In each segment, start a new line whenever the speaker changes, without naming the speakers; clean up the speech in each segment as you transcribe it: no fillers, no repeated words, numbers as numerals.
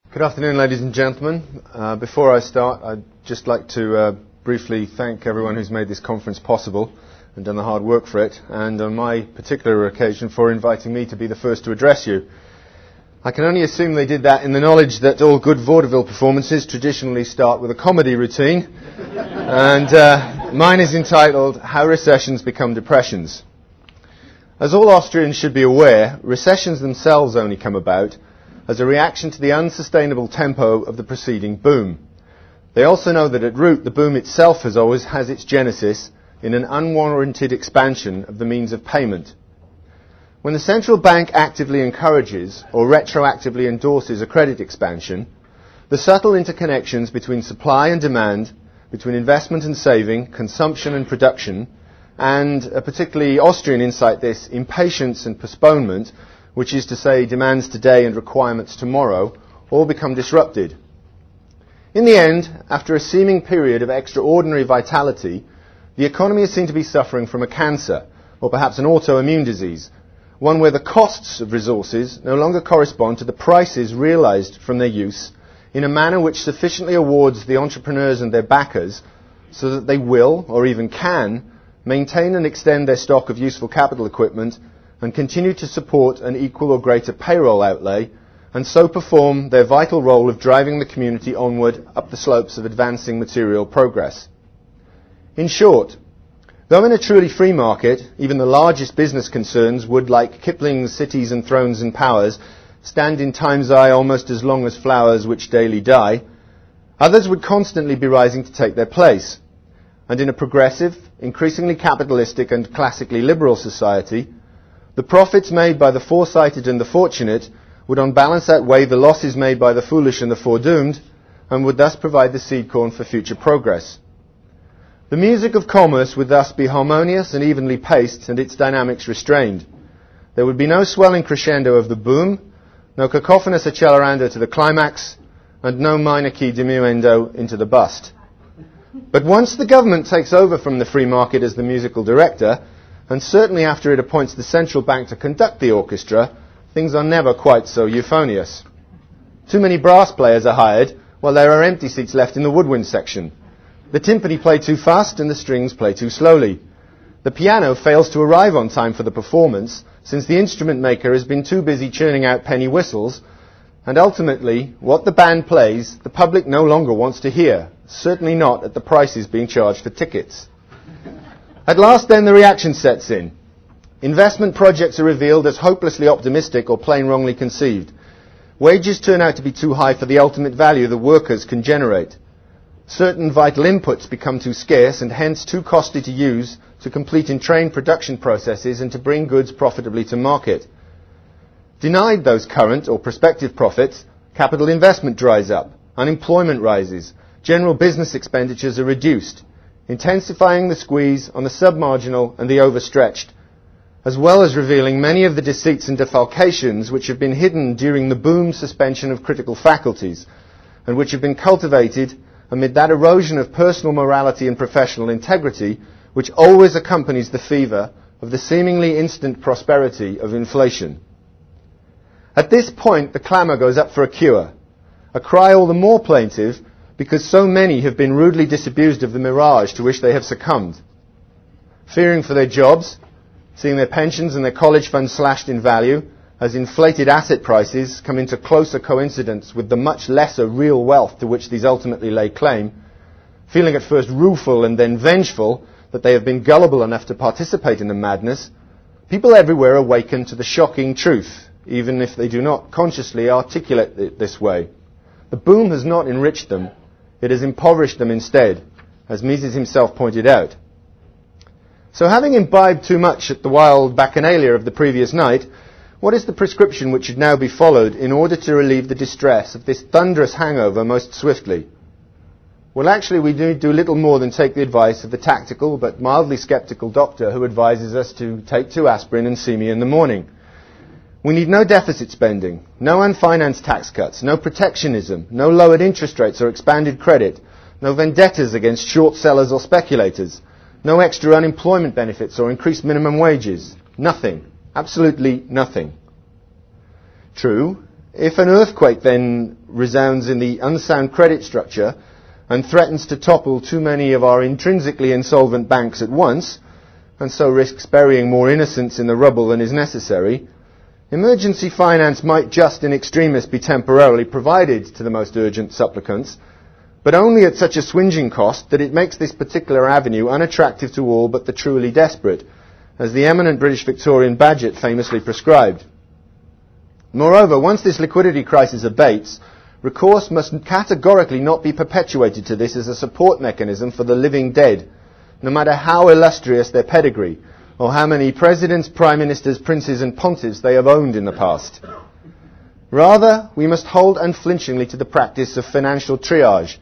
Good afternoon, ladies and gentlemen. Before I start, I'd just like to briefly thank everyone who's made this conference possible and done the hard work for it, and on my particular occasion for inviting me to be the first to address you. I can only assume they did that in the knowledge that all good vaudeville performances traditionally start with a comedy routine, and mine is entitled How Recessions Become Depressions. As all Austrians should be aware, recessions themselves only come about as a reaction to the unsustainable tempo of the preceding boom. They also know that at root the boom itself has its genesis in an unwarranted expansion of the means of payment. When the central bank actively encourages or retroactively endorses a credit expansion, the subtle interconnections between supply and demand, between investment and saving, consumption and production, and a particularly Austrian insight this, impatience and postponement, which is to say demands today and requirements tomorrow, all become disrupted. In the end, after a seeming period of extraordinary vitality, the economy is seen to be suffering from a cancer, or perhaps an autoimmune disease, one where the costs of resources no longer correspond to the prices realized from their use in a manner which sufficiently awards the entrepreneurs and their backers so that they will, or even can, maintain and extend their stock of useful capital equipment and continue to support an equal or greater payroll outlay, and so perform their vital role of driving the community onward up the slopes of advancing material progress. In short, though in a truly free market, even the largest business concerns would, like Kipling's Cities and Thrones and Powers, stand in time's eye almost as long as flowers which daily die, others would constantly be rising to take their place. And in a progressive, increasingly capitalistic and classically liberal society, the profits made by the foresighted and the fortunate would on balance outweigh the losses made by the foolish and the foredoomed, and would thus provide the seed corn for future progress. The music of commerce would thus be harmonious and evenly paced, and its dynamics restrained. There would be no swelling crescendo of the boom, no cacophonous accelerando to the climax, and no minor key diminuendo into the bust. But once the government takes over from the free market as the musical director, and certainly after it appoints the central bank to conduct the orchestra, things are never quite so euphonious. Too many brass players are hired, while there are empty seats left in the woodwind section. The timpani play too fast and the strings play too slowly. The piano fails to arrive on time for the performance, since the instrument maker has been too busy churning out penny whistles, and ultimately, what the band plays, the public no longer wants to hear, certainly not at the prices being charged for tickets. At last then the reaction sets in. Investment projects are revealed as hopelessly optimistic or plain wrongly conceived. Wages turn out to be too high for the ultimate value the workers can generate. Certain vital inputs become too scarce and hence too costly to use to complete and train production processes and to bring goods profitably to market. Denied those current or prospective profits, capital investment dries up, unemployment rises, general business expenditures are reduced, intensifying the squeeze on the submarginal and the overstretched, as well as revealing many of the deceits and defalcations which have been hidden during the boom suspension of critical faculties, and which have been cultivated amid that erosion of personal morality and professional integrity which always accompanies the fever of the seemingly instant prosperity of inflation. At this point, the clamour goes up for a cure, a cry all the more plaintive because so many have been rudely disabused of the mirage to which they have succumbed. Fearing for their jobs, seeing their pensions and their college funds slashed in value, as inflated asset prices come into closer coincidence with the much lesser real wealth to which these ultimately lay claim, feeling at first rueful and then vengeful that they have been gullible enough to participate in the madness, people everywhere awaken to the shocking truth, even if they do not consciously articulate it this way. The boom has not enriched them, it has impoverished them instead, as Mises himself pointed out. So having imbibed too much at the wild bacchanalia of the previous night, what is the prescription which should now be followed in order to relieve the distress of this thunderous hangover most swiftly? Well, actually, we do little more than take the advice of the tactical but mildly sceptical doctor who advises us to take 2 aspirin and see me in the morning. We need no deficit spending, no unfinanced tax cuts, no protectionism, no lowered interest rates or expanded credit, no vendettas against short sellers or speculators, no extra unemployment benefits or increased minimum wages. Nothing. Absolutely nothing. True, If an earthquake then resounds in the unsound credit structure and threatens to topple too many of our intrinsically insolvent banks at once, and so risks burying more innocents in the rubble than is necessary, emergency finance might just in extremis be temporarily provided to the most urgent supplicants, but only at such a swingeing cost that it makes this particular avenue unattractive to all but the truly desperate, as the eminent British Victorian Bagehot famously prescribed. Moreover, once this liquidity crisis abates, recourse must categorically not be perpetuated to this as a support mechanism for the living dead, no matter how illustrious their pedigree, or how many presidents, prime ministers, princes and pontiffs they have owned in the past. Rather, we must hold unflinchingly to the practice of financial triage,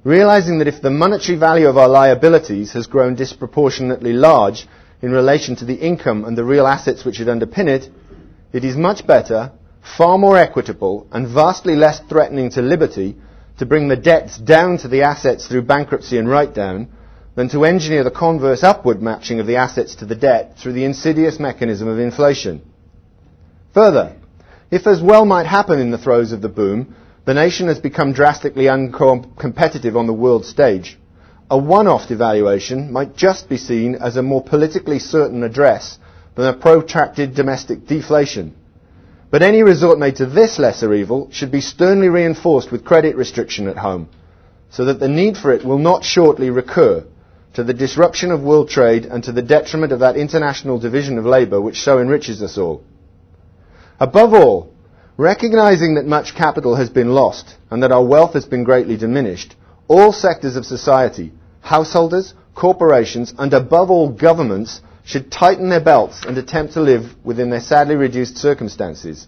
realizing that if the monetary value of our liabilities has grown disproportionately large in relation to the income and the real assets which should underpin it, it is much better, far more equitable, and vastly less threatening to liberty to bring the debts down to the assets through bankruptcy and write-down than to engineer the converse upward matching of the assets to the debt through the insidious mechanism of inflation. Further, if as well might happen in the throes of the boom, the nation has become drastically uncompetitive on the world stage, a one-off devaluation might just be seen as a more politically certain address than a protracted domestic deflation. But any resort made to this lesser evil should be sternly reinforced with credit restriction at home, so that the need for it will not shortly recur, to the disruption of world trade and to the detriment of that international division of labour which so enriches us all. Above all, recognizing that much capital has been lost and that our wealth has been greatly diminished, all sectors of society, householders, corporations, and above all governments should tighten their belts and attempt to live within their sadly reduced circumstances.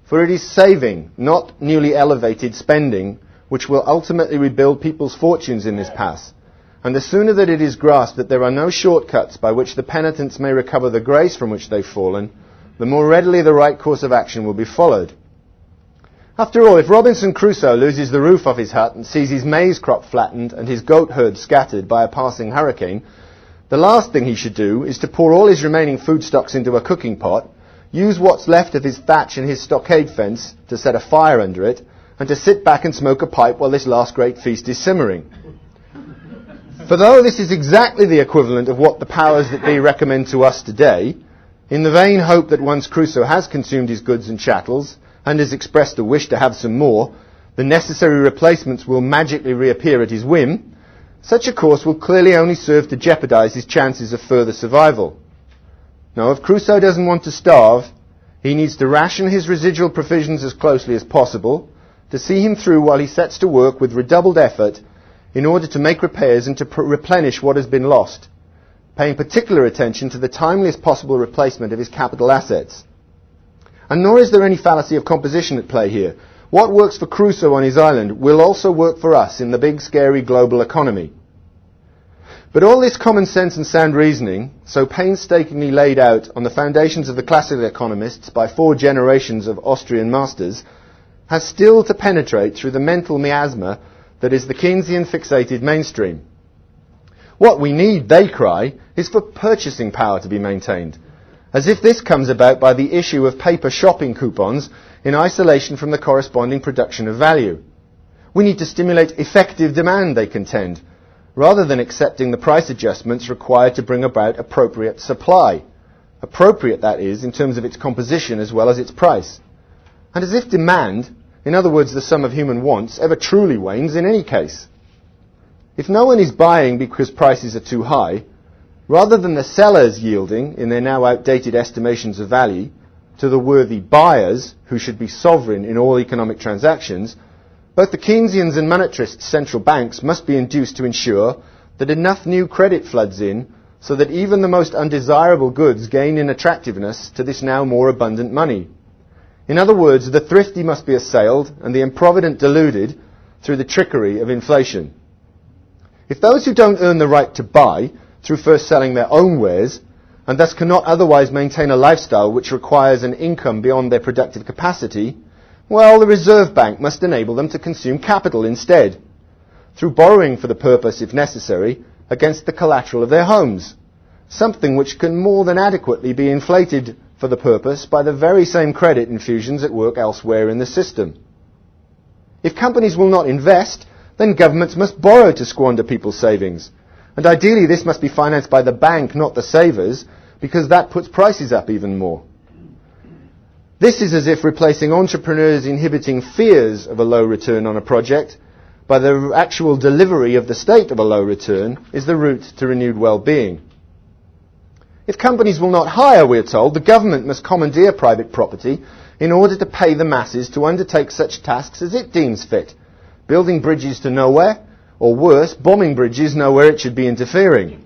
For it is saving, not newly elevated spending, which will ultimately rebuild people's fortunes in this pass. And the sooner that it is grasped that there are no shortcuts by which the penitents may recover the grace from which they've fallen, the more readily the right course of action will be followed. After all, if Robinson Crusoe loses the roof off his hut and sees his maize crop flattened and his goat herd scattered by a passing hurricane, the last thing he should do is to pour all his remaining food stocks into a cooking pot, use what's left of his thatch and his stockade fence to set a fire under it, and to sit back and smoke a pipe while this last great feast is simmering. For though this is exactly the equivalent of what the powers that be recommend to us today, in the vain hope that once Crusoe has consumed his goods and chattels, and has expressed a wish to have some more, the necessary replacements will magically reappear at his whim, such a course will clearly only serve to jeopardize his chances of further survival. Now, if Crusoe doesn't want to starve, he needs to ration his residual provisions as closely as possible, to see him through while he sets to work with redoubled effort in order to make repairs and to replenish what has been lost, paying particular attention to the timeliest possible replacement of his capital assets. And nor is there any fallacy of composition at play here. What works for Crusoe on his island will also work for us in the big, scary global economy. But all this common sense and sound reasoning, so painstakingly laid out on the foundations of the classical economists by 4 generations of Austrian masters, has still to penetrate through the mental miasma that is the Keynesian fixated mainstream. What we need, they cry, is for purchasing power to be maintained, as if this comes about by the issue of paper shopping coupons in isolation from the corresponding production of value. We need to stimulate effective demand, they contend, rather than accepting the price adjustments required to bring about appropriate supply. Appropriate, that is, in terms of its composition as well as its price. And as if demand, in other words the sum of human wants, ever truly wanes in any case. If no one is buying because prices are too high, rather than the sellers yielding, in their now outdated estimations of value, to the worthy buyers, who should be sovereign in all economic transactions, both the Keynesians and monetarist central banks must be induced to ensure that enough new credit floods in so that even the most undesirable goods gain in attractiveness to this now more abundant money. In other words, the thrifty must be assailed and the improvident deluded through the trickery of inflation. If those who don't earn the right to buy through first selling their own wares, and thus cannot otherwise maintain a lifestyle which requires an income beyond their productive capacity, well, the Reserve Bank must enable them to consume capital instead, through borrowing for the purpose, if necessary, against the collateral of their homes, something which can more than adequately be inflated for the purpose by the very same credit infusions at work elsewhere in the system. If companies will not invest, then governments must borrow to squander people's savings. And ideally this must be financed by the bank, not the savers, because that puts prices up even more. This is as if replacing entrepreneurs' inhibiting fears of a low return on a project by the actual delivery of the state of a low return is the route to renewed well-being. If companies will not hire, we are told, the government must commandeer private property in order to pay the masses to undertake such tasks as it deems fit, building bridges to nowhere, or worse, bombing bridges nowhere it should be interfering.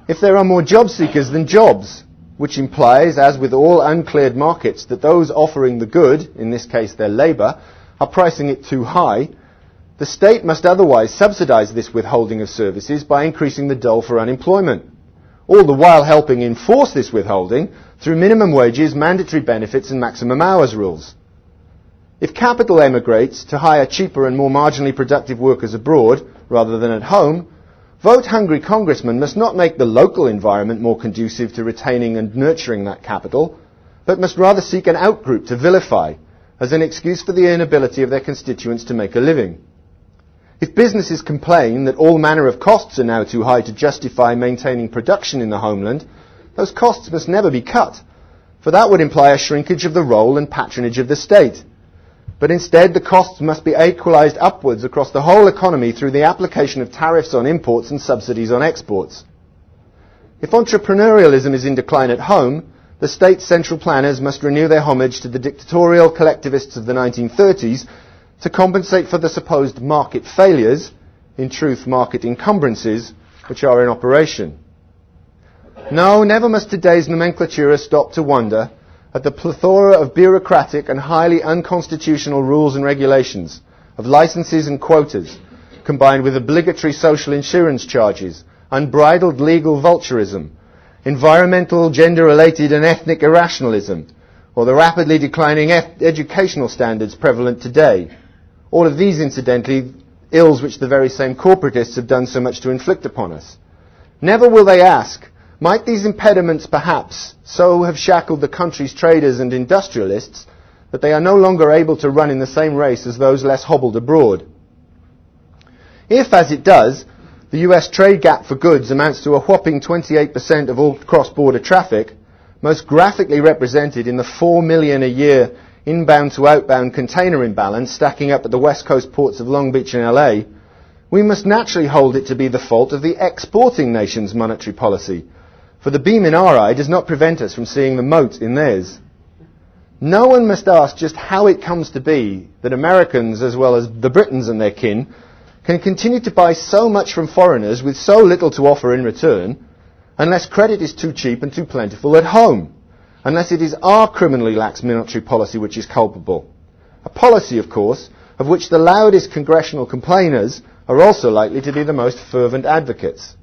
If there are more job seekers than jobs, which implies, as with all uncleared markets, that those offering the good, in this case their labour, are pricing it too high, the state must otherwise subsidise this withholding of services by increasing the dole for unemployment, all the while helping enforce this withholding through minimum wages, mandatory benefits and maximum hours rules. If capital emigrates to hire cheaper and more marginally productive workers abroad rather than at home, vote-hungry congressmen must not make the local environment more conducive to retaining and nurturing that capital, but must rather seek an outgroup to vilify as an excuse for the inability of their constituents to make a living. If businesses complain that all manner of costs are now too high to justify maintaining production in the homeland, those costs must never be cut, for that would imply a shrinkage of the role and patronage of the state. But instead, the costs must be equalized upwards across the whole economy through the application of tariffs on imports and subsidies on exports. If entrepreneurialism is in decline at home, the state's central planners must renew their homage to the dictatorial collectivists of the 1930s to compensate for the supposed market failures, in truth market encumbrances, which are in operation. No, never must today's nomenclatura stop to wonder at the plethora of bureaucratic and highly unconstitutional rules and regulations, of licenses and quotas, combined with obligatory social insurance charges, unbridled legal vulturism, environmental, gender-related and ethnic irrationalism, or the rapidly declining educational standards prevalent today. All of these, incidentally, ills which the very same corporatists have done so much to inflict upon us. Never will they ask, might these impediments perhaps so have shackled the country's traders and industrialists that they are no longer able to run in the same race as those less hobbled abroad? If, as it does, the US trade gap for goods amounts to a whopping 28% of all cross-border traffic, most graphically represented in the 4 million a year inbound to outbound container imbalance stacking up at the west coast ports of Long Beach and LA, we must naturally hold it to be the fault of the exporting nation's monetary policy, for the beam in our eye does not prevent us from seeing the mote in theirs. No one must ask just how it comes to be that Americans, as well as the Britons and their kin, can continue to buy so much from foreigners with so little to offer in return, unless credit is too cheap and too plentiful at home, unless it is our criminally lax monetary policy which is culpable. A policy, of course, of which the loudest congressional complainers are also likely to be the most fervent advocates.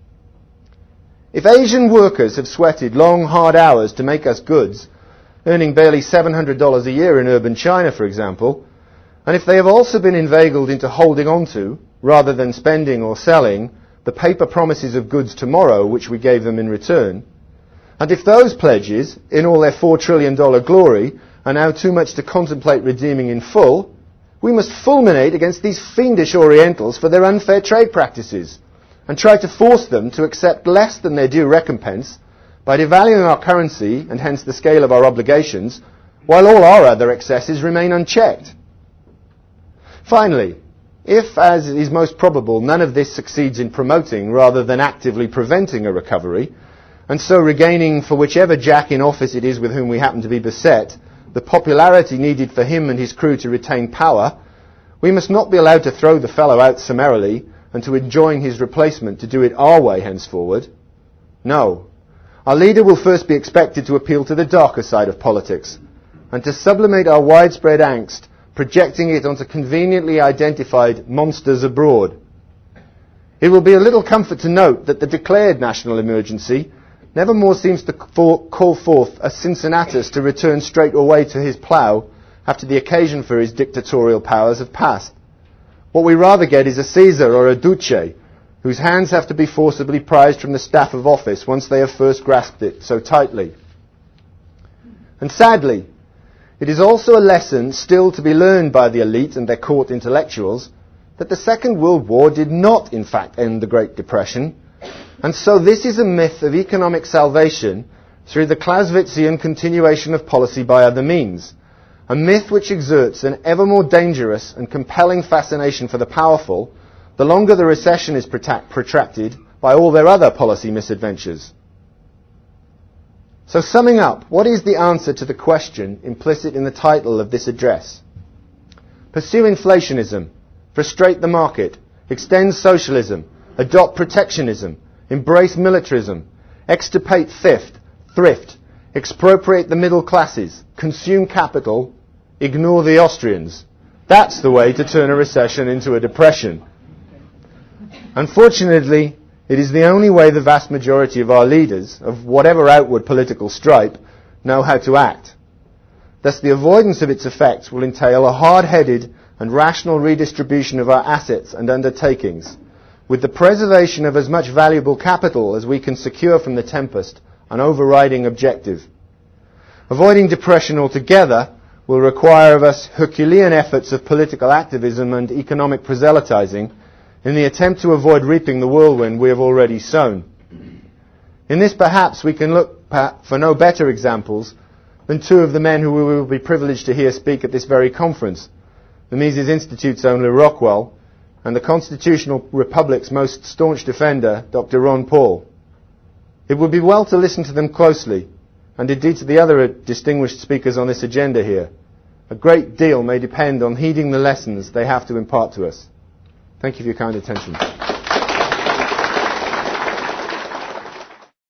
If Asian workers have sweated long, hard hours to make us goods, earning barely $700 a year in urban China, for example, and if they have also been inveigled into holding on to, rather than spending or selling, the paper promises of goods tomorrow which we gave them in return, and if those pledges, in all their $4 trillion glory, are now too much to contemplate redeeming in full, we must fulminate against these fiendish Orientals for their unfair trade practices, and try to force them to accept less than their due recompense by devaluing our currency and hence the scale of our obligations, while all our other excesses remain unchecked. Finally, if, as is most probable, none of this succeeds in promoting rather than actively preventing a recovery, and so regaining for whichever jack in office it is with whom we happen to be beset, the popularity needed for him and his crew to retain power, we must not be allowed to throw the fellow out summarily and to enjoin his replacement to do it our way henceforward. No. Our leader will first be expected to appeal to the darker side of politics and to sublimate our widespread angst, projecting it onto conveniently identified monsters abroad. It will be a little comfort to note that the declared national emergency never more seems to call forth a Cincinnatus to return straight away to his plough after the occasion for his dictatorial powers have passed. What we rather get is a Caesar or a Duce, whose hands have to be forcibly prized from the staff of office once they have first grasped it so tightly. And sadly, it is also a lesson still to be learned by the elite and their court intellectuals that the Second World War did not, in fact, end the Great Depression. And so this is a myth of economic salvation through the Clausewitzian continuation of policy by other means. A myth which exerts an ever more dangerous and compelling fascination for the powerful, the longer the recession is protracted by all their other policy misadventures. So summing up, what is the answer to the question implicit in the title of this address? Pursue inflationism, frustrate the market, extend socialism, adopt protectionism, embrace militarism, extirpate thrift, expropriate the middle classes, consume capital, ignore the Austrians. That's the way to turn a recession into a depression. Unfortunately, it is the only way the vast majority of our leaders, of whatever outward political stripe, know how to act. Thus, the avoidance of its effects will entail a hard-headed and rational redistribution of our assets and undertakings, with the preservation of as much valuable capital as we can secure from the tempest, an overriding objective. Avoiding depression altogether will require of us Herculean efforts of political activism and economic proselytizing in the attempt to avoid reaping the whirlwind we have already sown. In this, perhaps, we can look for no better examples than two of the men who we will be privileged to hear speak at this very conference, the Mises Institute's own Lew Rockwell, and the Constitutional Republic's most staunch defender, Dr. Ron Paul. It would be well to listen to them closely, and indeed to the other distinguished speakers on this agenda here. A great deal may depend on heeding the lessons they have to impart to us. Thank you for your kind attention.